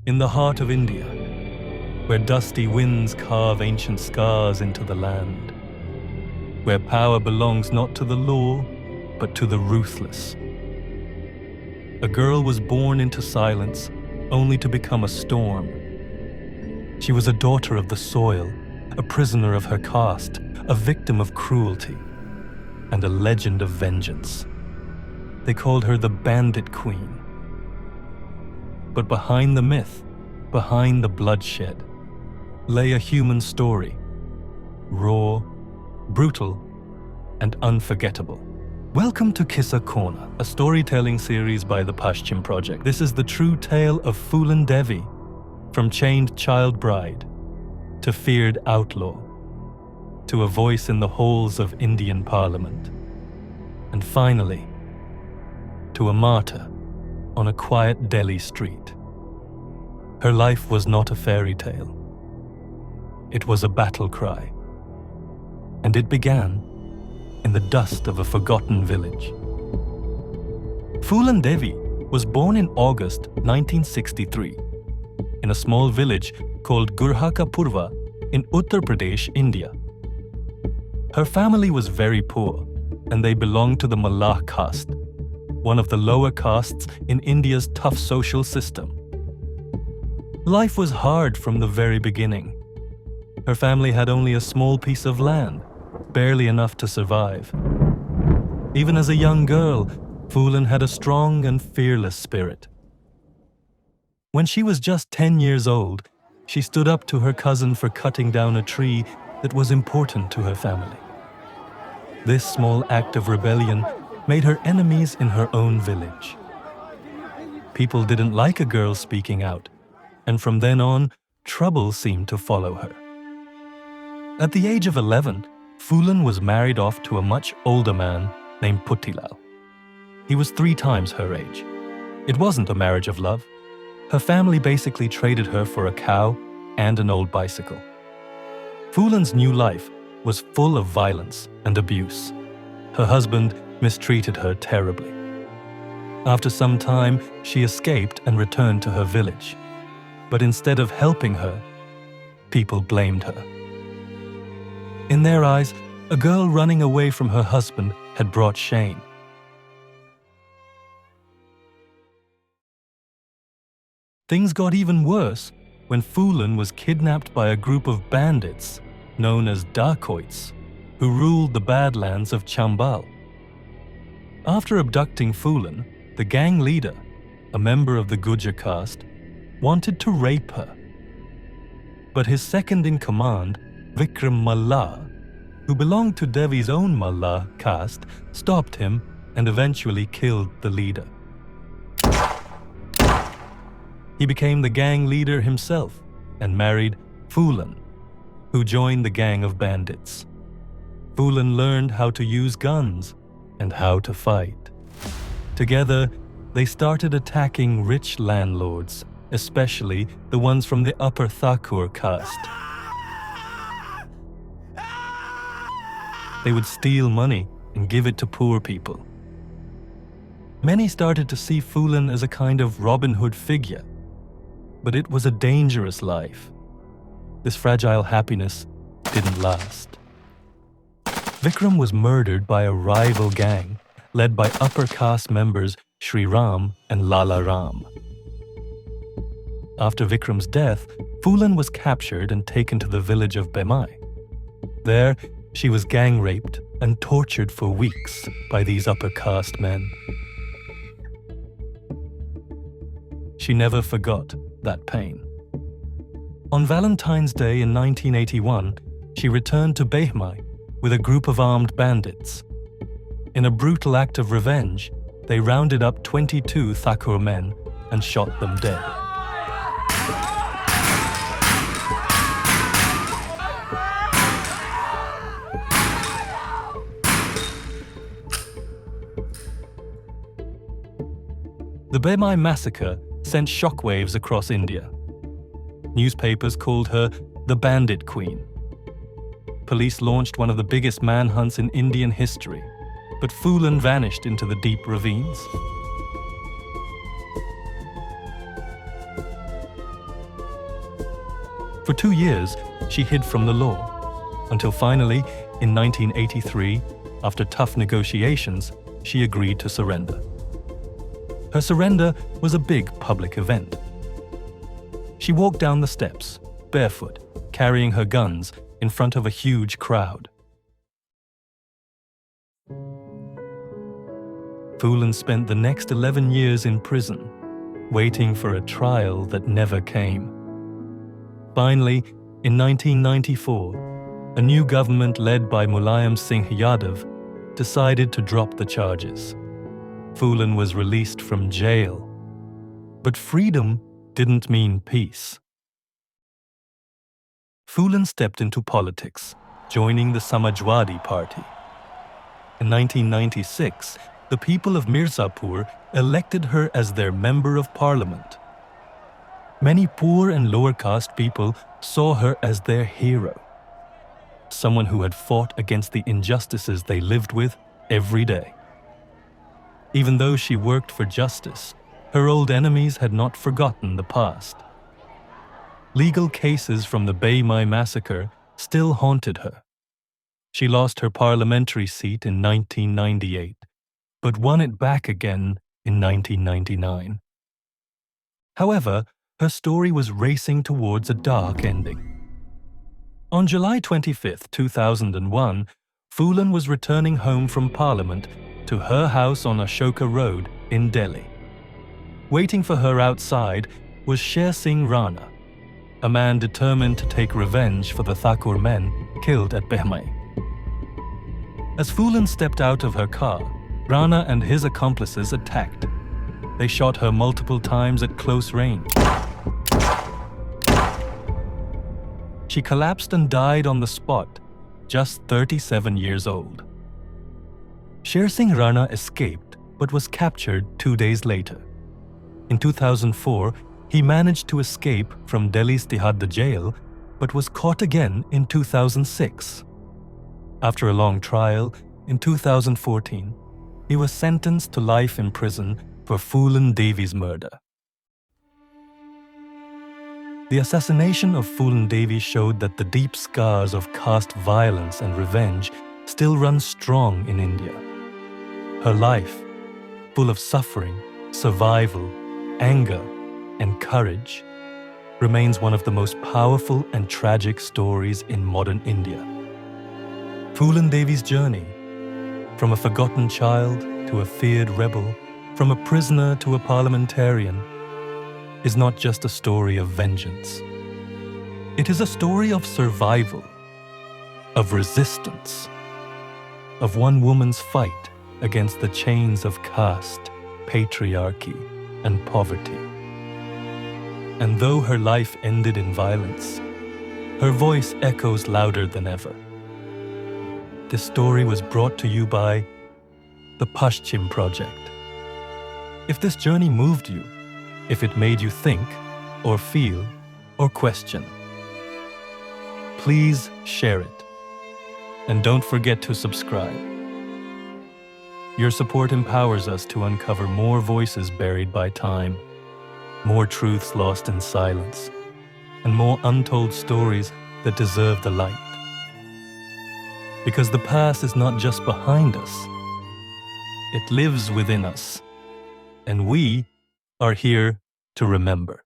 In the heart of India, where dusty winds carve ancient scars into the land, where power belongs not to the law, but to the ruthless. A girl was born into silence, only to become a storm. She was a daughter of the soil, a prisoner of her caste, a victim of cruelty, and a legend of vengeance. They called her the Bandit Queen. But behind the myth, behind the bloodshed, lay a human story, raw, brutal, and unforgettable. Welcome to Qissa Corner, a storytelling series by the Pashchim Project. This is the true tale of Phoolan Devi, from chained child bride to feared outlaw, to a voice in the halls of Indian Parliament, and finally, to a martyr on a quiet Delhi street. Her life was not a fairy tale. It was a battle cry, and it began in the dust of a forgotten village. Phoolan Devi was born in August 1963 in a small village called Gurhakapurva in Uttar Pradesh, India. Her family was very poor, and they belonged to the Mallah caste, one of the lower castes in India's tough social system. Life was hard from the very beginning. Her family had only a small piece of land, barely enough to survive. Even as a young girl, Phoolan had a strong and fearless spirit. When she was just 10 years old, she stood up to her cousin for cutting down a tree that was important to her family. This small act of rebellion made her enemies in her own village. People didn't like a girl speaking out, and from then on, trouble seemed to follow her. At the age of 11, Phoolan was married off to a much older man named Puttilal. He was 3 times her age. It wasn't a marriage of love. Her family basically traded her for a cow and an old bicycle. Phoolan's new life was full of violence and abuse. Her husband mistreated her terribly. After some time, she escaped and returned to her village. But instead of helping her, people blamed her. In their eyes, a girl running away from her husband had brought shame. Things got even worse when Phoolan was kidnapped by a group of bandits known as dacoits, who ruled the badlands of Chambal. After abducting Phoolan, the gang leader, a member of the Gujar caste, wanted to rape her. But his second-in-command, Vikram Mallah, who belonged to Devi's own Mallah caste, stopped him and eventually killed the leader. He became the gang leader himself and married Phoolan, who joined the gang of bandits. Phoolan learned how to use guns and how to fight. Together, they started attacking rich landlords, especially the ones from the upper Thakur caste. They would steal money and give it to poor people. Many started to see Phoolan as a kind of Robin Hood figure, but it was a dangerous life. This fragile happiness didn't last. Vikram was murdered by a rival gang led by upper caste members Shri Ram and Lala Ram. After Vikram's death, Phoolan was captured and taken to the village of Bemai. There, she was gang raped and tortured for weeks by these upper caste men. She never forgot that pain. On Valentine's Day in 1981, she returned to Bemai with a group of armed bandits. In a brutal act of revenge, they rounded up 22 Thakur men and shot them dead. The Bemai massacre sent shockwaves across India. Newspapers called her the Bandit Queen. Police launched one of the biggest manhunts in Indian history, but Phoolan vanished into the deep ravines. For 2 years, she hid from the law, until finally, in 1983, after tough negotiations, she agreed to surrender. Her surrender was a big public event. She walked down the steps, barefoot, carrying her guns, in front of a huge crowd. Phoolan spent the next 11 years in prison, waiting for a trial that never came. Finally, in 1994, a new government led by Mulayam Singh Yadav decided to drop the charges. Phoolan was released from jail. But freedom didn't mean peace. Phoolan stepped into politics, joining the Samajwadi Party. In 1996, the people of Mirzapur elected her as their Member of Parliament. Many poor and lower caste people saw her as their hero, someone who had fought against the injustices they lived with every day. Even though she worked for justice, her old enemies had not forgotten the past. Legal cases from the Baimai massacre still haunted her. She lost her parliamentary seat in 1998, but won it back again in 1999. However, her story was racing towards a dark ending. On July 25, 2001, Phoolan was returning home from Parliament to her house on Ashoka Road in Delhi. Waiting for her outside was Sher Singh Rana, a man determined to take revenge for the Thakur men killed at Behmai. As Phoolan stepped out of her car, Rana and his accomplices attacked. They shot her multiple times at close range. She collapsed and died on the spot, just 37 years old. Sher Singh Rana escaped but was captured 2 days later. In 2004, he managed to escape from Delhi's Tihad jail but was caught again in 2006. After a long trial, in 2014, he was sentenced to life in prison for Phoolan Devi's murder. The assassination of Phoolan Devi showed that the deep scars of caste violence and revenge still run strong in India. Her life, full of suffering, survival, anger, and courage, remains one of the most powerful and tragic stories in modern India. Phoolan Devi's journey, from a forgotten child to a feared rebel, from a prisoner to a parliamentarian, is not just a story of vengeance. It is a story of survival, of resistance, of one woman's fight against the chains of caste, patriarchy, and poverty. And though her life ended in violence, her voice echoes louder than ever. This story was brought to you by the Pashchim Project. If this journey moved you, if it made you think, or feel, or question, please share it. And don't forget to subscribe. Your support empowers us to uncover more voices buried by time, more truths lost in silence, and more untold stories that deserve the light. Because the past is not just behind us, it lives within us, and we are here to remember.